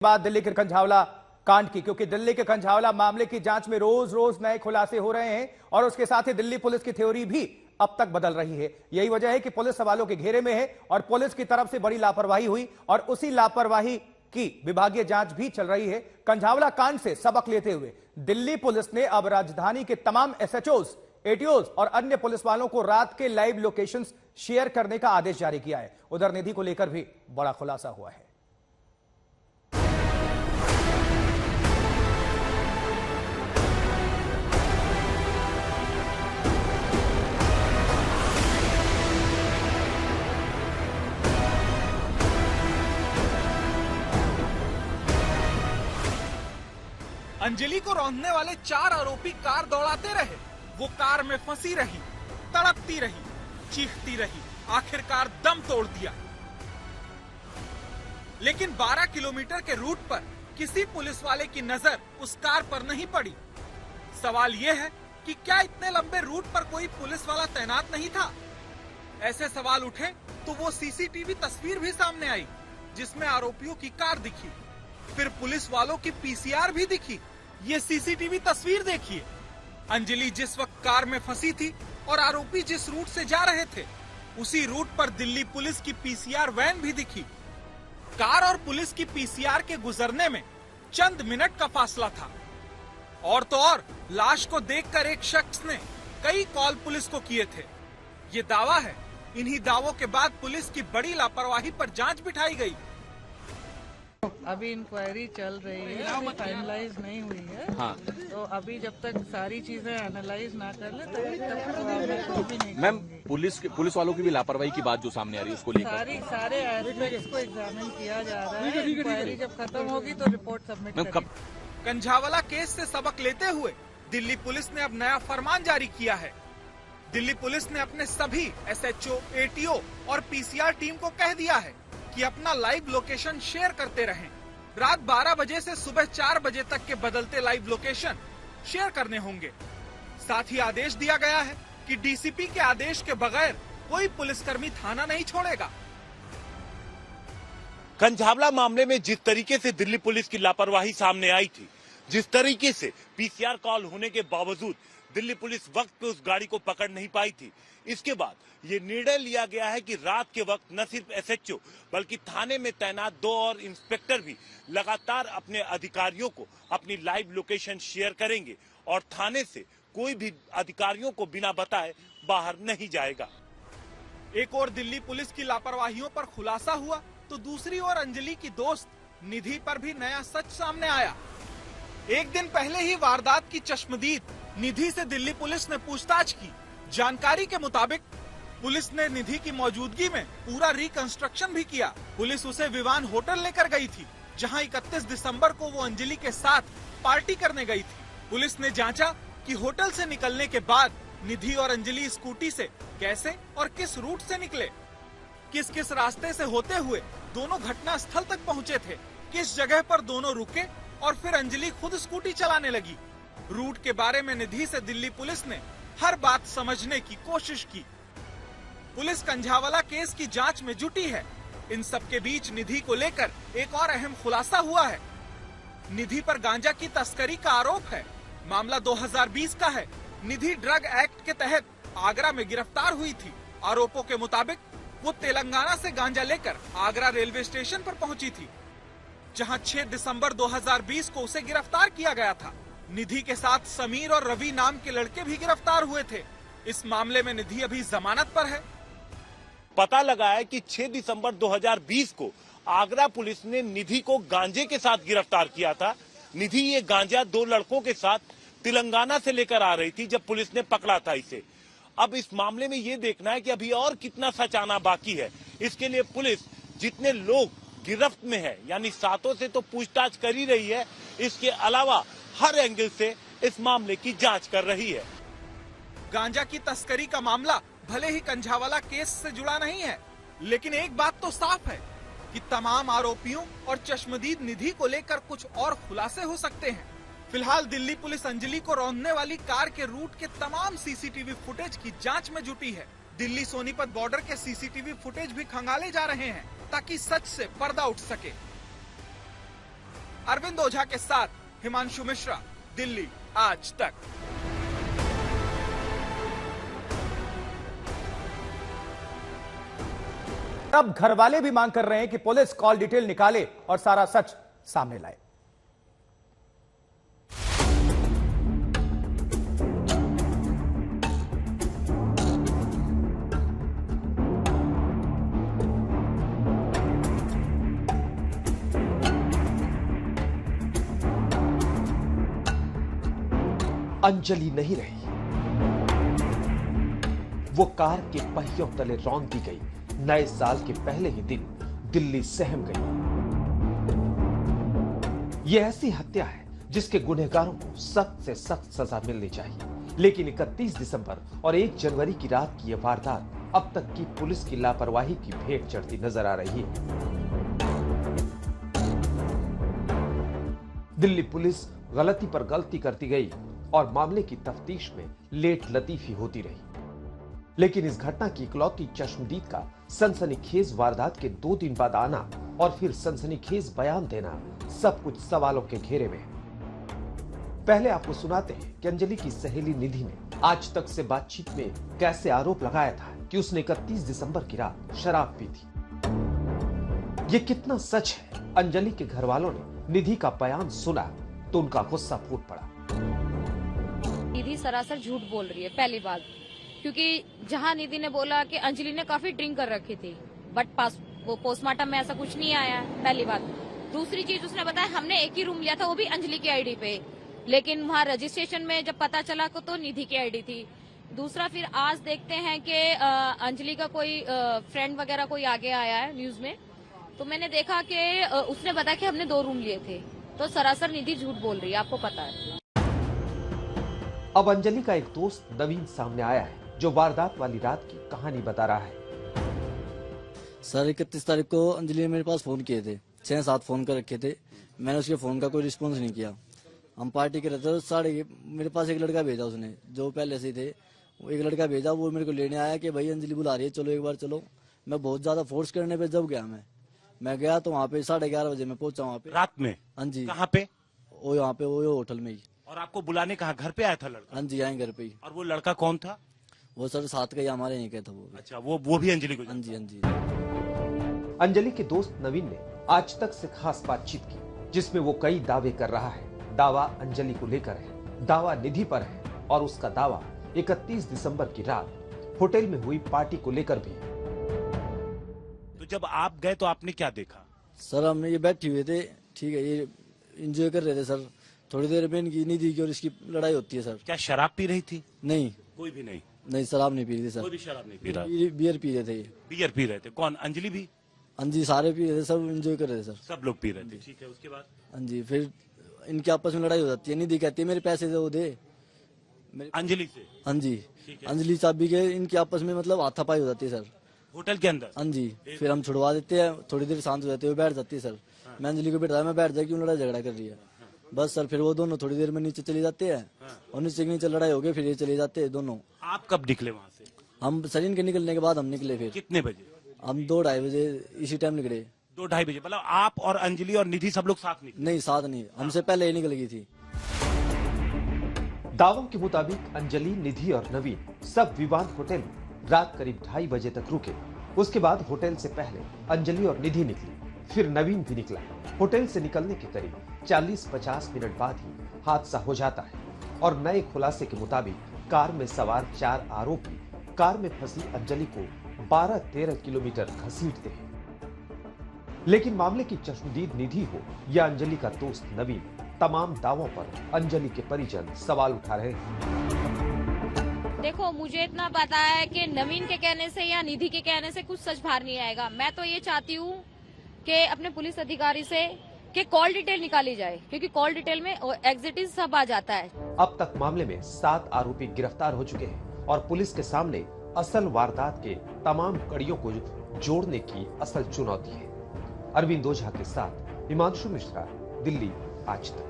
बात दिल्ली के कंझावला कांड की, क्योंकि दिल्ली के कंझावला मामले की जांच में रोज रोज नए खुलासे हो रहे हैं और उसके साथ ही दिल्ली पुलिस की थ्योरी भी अब तक बदल रही है। यही वजह है कि पुलिस सवालों के घेरे में है और पुलिस की तरफ से बड़ी लापरवाही हुई और उसी लापरवाही की विभागीय जांच भी चल रही है। कंझावला कांड से सबक लेते हुए दिल्ली पुलिस ने अब राजधानी के तमाम एसएचओज, एटीओज और अन्य पुलिस वालों को रात के लाइव लोकेशंस शेयर करने का आदेश जारी किया है। उधर निधि को लेकर भी बड़ा खुलासा हुआ है। अंजलि को रौंदने वाले 4 आरोपी कार दौड़ाते रहे। वो कार में फंसी रही, तड़पती रही, चीखती रही, आखिरकार दम तोड़ दिया। लेकिन 12 किलोमीटर के रूट पर किसी पुलिस वाले की नजर उस कार पर नहीं पड़ी। सवाल ये है कि क्या इतने लंबे रूट पर कोई पुलिस वाला तैनात नहीं था? ऐसे सवाल उठे तो वो सीसीटीवी तस्वीर भी सामने आई जिसमें आरोपियों की कार दिखी, फिर पुलिस वालों की पीसीआर भी दिखी। ये सीसीटीवी तस्वीर देखिए। अंजलि जिस वक्त कार में फंसी थी और आरोपी जिस रूट से जा रहे थे, उसी रूट पर दिल्ली पुलिस की पीसीआर वैन भी दिखी। कार और पुलिस की पीसीआर के गुजरने में चंद मिनट का फासला था। और तो और लाश को देखकर एक शख्स ने कई कॉल पुलिस को किए थे। ये दावा है। इन्हीं दावों के बाद पुलिस की बड़ी लापरवाही पर जांच बिठाई गई। अभी इंक्वायरी चल रही है, अभी फाइनलाइज नहीं हुई है। हाँ। तो अभी जब तक सारी चीजें एनालाइज ना कर ले तब तक मैं कुछ भी नहीं। मैम, पुलिस वालों की भी लापरवाही की बात जो सामने आ रही है उसको लेकर सारे एस्पेक्ट्स को एग्जामिन किया जा रहा है। इंक्वायरी जब खत्म होगी तो रिपोर्ट सबमिट करेंगे। कंझावला केस से सबक लेते हुए दिल्ली पुलिस ने अब नया फरमान जारी किया है। दिल्ली पुलिस ने अपने सभी एसएचओ, एटीओ और पीसीआर टीम को कह दिया है कि अपना लाइव लोकेशन शेयर करते रहें। रात 12 बजे से सुबह 4 बजे तक के बदलते लाइव लोकेशन शेयर करने होंगे। साथ ही आदेश दिया गया है कि डीसीपी के आदेश के बगैर कोई पुलिसकर्मी थाना नहीं छोड़ेगा। कंझावला मामले में जिस तरीके से दिल्ली पुलिस की लापरवाही सामने आई थी, जिस तरीके से पीसीआर कॉल होने के बावजूद दिल्ली पुलिस वक्त पे उस गाड़ी को पकड़ नहीं पाई थी, इसके बाद ये निर्णय लिया गया है कि रात के वक्त न सिर्फ एसएचओ बल्कि थाने में तैनात 2 और इंस्पेक्टर भी लगातार अपने अधिकारियों को अपनी लाइव लोकेशन शेयर करेंगे और थाने से कोई भी अधिकारियों को बिना बताए बाहर नहीं जाएगा। एक और दिल्ली पुलिस की लापरवाहियों पर खुलासा हुआ तो दूसरी ओर अंजलि की दोस्त निधि पर भी नया सच सामने आया। एक दिन पहले ही वारदात की चश्मदीद निधि से दिल्ली पुलिस ने पूछताछ की। जानकारी के मुताबिक पुलिस ने निधि की मौजूदगी में पूरा रिकंस्ट्रक्शन भी किया। पुलिस उसे विवान होटल लेकर गई थी, जहां 31 दिसंबर को वो अंजलि के साथ पार्टी करने गई थी। पुलिस ने जांचा कि होटल से निकलने के बाद निधि और अंजलि स्कूटी से कैसे और किस रूट से निकले, किस किस रास्ते से होते हुए दोनों घटना स्थल तक पहुँचे थे, किस जगह पर दोनों रुके और फिर अंजलि खुद स्कूटी चलाने लगी। रूट के बारे में निधि से दिल्ली पुलिस ने हर बात समझने की कोशिश की। पुलिस कंझावला केस की जांच में जुटी है। इन सब के बीच निधि को लेकर एक और अहम खुलासा हुआ है। निधि पर गांजा की तस्करी का आरोप है। मामला 2020 का है। निधि ड्रग एक्ट के तहत आगरा में गिरफ्तार हुई थी। आरोपों के मुताबिक वो तेलंगाना से गांजा लेकर आगरा रेलवे स्टेशन पर पहुंची थी, जहां 6 दिसंबर 2020 को उसे गिरफ्तार किया गया था। निधि के साथ समीर और रवि नाम के लड़के भी गिरफ्तार हुए थे। इस मामले में निधि अभी जमानत पर है। पता लगा है कि 6 दिसंबर 2020 को आगरा पुलिस ने निधि को गांजे के साथ गिरफ्तार किया था। निधि ये गांजा 2 लड़कों के साथ तेलंगाना से लेकर आ रही थी जब पुलिस ने पकड़ा था इसे। अब इस मामले में ये देखना है कि अभी और कितना सच आना बाकी है। इसके लिए पुलिस जितने लोग गिरफ्त में है, यानी 7 से तो पूछताछ कर ही रही है, इसके अलावा हर एंगल से इस मामले की जांच कर रही है। गांजा की तस्करी का मामला भले ही कंझावला केस से जुड़ा नहीं है, लेकिन एक बात तो साफ है कि तमाम आरोपियों और चश्मदीद निधि को लेकर कुछ और खुलासे हो सकते हैं। फिलहाल दिल्ली पुलिस अंजलि को रौंदने वाली कार के रूट के तमाम सीसीटीवी फुटेज की जांच में जुटी है। दिल्ली सोनीपत बॉर्डर के सीसीटीवी फुटेज भी खंगाले जा रहे हैं ताकि सच से पर्दा उठ सके। अरविंद ओझा के साथ हिमांशु मिश्रा, दिल्ली आज तक। अब घर वाले भी मांग कर रहे हैं कि पुलिस कॉल डिटेल निकाले और सारा सच सामने लाए। अंजलि नहीं रही, वो कार के पहियों तले रौंद दी गई। नए साल के पहले ही दिन दिल्ली सहम गई। यह ऐसी हत्या है जिसके गुनहगारों को सख्त से सख्त सजा मिलनी चाहिए, लेकिन 31 दिसंबर और 1 जनवरी की रात की यह वारदात अब तक की पुलिस की लापरवाही की भेंट चढ़ती नजर आ रही है। दिल्ली पुलिस गलती पर गलती करती गई और मामले की तफ्तीश में लेट लतीफी होती रही, लेकिन इस घटना की इकलौती चश्मदीद का सनसनीखेज वारदात के 2 दिन बाद आना और फिर सनसनीखेज बयान देना सब कुछ सवालों के घेरे में है। पहले आपको सुनाते हैं कि अंजलि की सहेली निधि ने आज तक से बातचीत में कैसे आरोप लगाया था कि उसने 31 दिसंबर की रात शराब पी थी। ये कितना सच है? अंजलि के घर वालों ने निधि का बयान सुना तो उनका गुस्सा फूट पड़ा। निधि सरासर झूठ बोल रही है, पहली बात, क्योंकि जहां निधि ने बोला कि अंजलि ने काफी ड्रिंक कर रखी थी, बट वो पोस्टमार्टम में ऐसा कुछ नहीं आया, पहली बात। दूसरी चीज उसने बताया हमने एक ही रूम लिया था, वो भी अंजलि की आईडी पे, लेकिन वहाँ रजिस्ट्रेशन में जब पता चला तो निधि की आईडी थी। दूसरा, फिर आज देखते हैं कि अंजलि का कोई फ्रेंड वगैरह कोई आगे आया है न्यूज में, तो मैंने देखा कि उसने बताया कि हमने 2 रूम लिए थे, तो सरासर निधि झूठ बोल रही है, आपको पता है। अब अंजलि का एक दोस्त नवीन सामने आया है जो वारदात वाली रात की कहानी बता रहा है। सर 31 तारीख को अंजलि ने मेरे पास फोन किए थे, 6-7 फोन कर रखे थे, मैंने उसके फोन का कोई रिस्पॉन्स नहीं किया। हम पार्टी के रहते थे, मेरे पास एक लड़का भेजा उसने, जो पहले से थे, वो एक लड़का भेजा, वो मेरे को लेने आया कि भाई अंजलि बुला रही है, चलो एक बार चलो। मैं बहुत ज्यादा फोर्स करने पे जब गया, मैं गया तो वहाँ पे 11:30 बजे मैं पहुंचा वहाँ पे। रात में? हाँ जी। कहाँ पे? वो यहाँ पे वो होटल में ही। और आपको बुलाने कहाँ, घर पे आया था लड़का? हाँ जी, आए घर पे ही। और वो लड़का कौन था? वो सर साथ का ही हमारे यहीं का था वो भी। अच्छा, वो भी अंजलि को? हाँ जी, हाँ जी। अंजलि के दोस्त नवीन ने आज तक से खास बातचीत की, जिसमें वो कई दावे कर रहा है। दावा अंजलि को लेकर है, दावा निधि पर है, और उसका दावा 31 दिसंबर की रात होटल में हुई पार्टी को लेकर भी। तो जब आप गए तो आपने क्या देखा? सर हमने ये बैठे हुए थे, ठीक है, ये एंजॉय कर रहे थे सर। थोड़ी देर में इनकी निधि की और इसकी लड़ाई होती है सर। क्या शराब पी रही थी? नहीं, कोई भी नहीं। नहीं शराब नहीं पी रही थी सर। कोई भी शराब नहीं पी रहा? बियर पी रहे थे ये। बियर पी रहे थे? कौन? अंजलि भी? हाँ जी, सारे पी रहे थे, सब एंजॉय कर रहे थे सर। सब लोग पी रहे थे, ठीक है। उसके बाद? हाँ जी, फिर इनके आपस में लड़ाई हो जाती है। निधि कहती है मेरे पैसे दे, वो दे अंजलि से? हाँ जी, अंजलि चाबी के इनके आपस में मतलब हाथापाई हो जाती है सर, होटल के अंदर? हाँ जी। फिर हम छुड़वा देते हैं, थोड़ी देर शांत हो जाते हैं, वो बैठ जाती है सर। मैं अंजलि को बैठाया, मैं बैठ जाए क्यों लड़ाई झगड़ा कर रही है, बस सर। फिर वो दोनों थोड़ी देर में नीचे चले जाते हैं, और नीचे लड़ाई हो गई, फिर ये चले जाते हैं दोनों। आप कब निकले वहाँ से? हम सलीन के निकलने के बाद हम निकले। फिर कितने बजे? हम 2-2:30 बजे इसी टाइम निकले। 2-2:30 बजे? मतलब आप और अंजलि और निधि सब लोग साथ निकले? नहीं, साथ नहीं, हमसे पहले ही निकल गई थी। दावों के मुताबिक अंजलि, निधि और नवीन सब विवान होटल में रात करीब 2:30 बजे तक रुके। उसके बाद होटल से पहले अंजलि और निधि निकली, फिर नवीन भी निकला। होटल से निकलने के करीब 40-50 मिनट बाद ही हादसा हो जाता है, और नए खुलासे के मुताबिक कार में सवार 4 आरोपी कार में फंसी अंजलि को 12-13 किलोमीटर घसीटते हैं। लेकिन मामले की चश्मदीद निधि हो या अंजलि का दोस्त नवीन, तमाम दावों पर अंजलि के परिजन सवाल उठा रहे हैं। देखो, मुझे इतना पता है कि नवीन के कहने से या निधि के कहने से कुछ सच बाहर नहीं आएगा। मैं तो ये चाहती हूँ कि अपने पुलिस अधिकारी से कि कॉल डिटेल निकाली जाए, क्योंकि कॉल डिटेल में एग्जिट सब आ जाता है। अब तक मामले में 7 आरोपी गिरफ्तार हो चुके हैं, और पुलिस के सामने असल वारदात के तमाम कड़ियों को जोड़ने की असल चुनौती है। अरविंद ओझा के साथ हिमांशु मिश्रा, दिल्ली आज तक।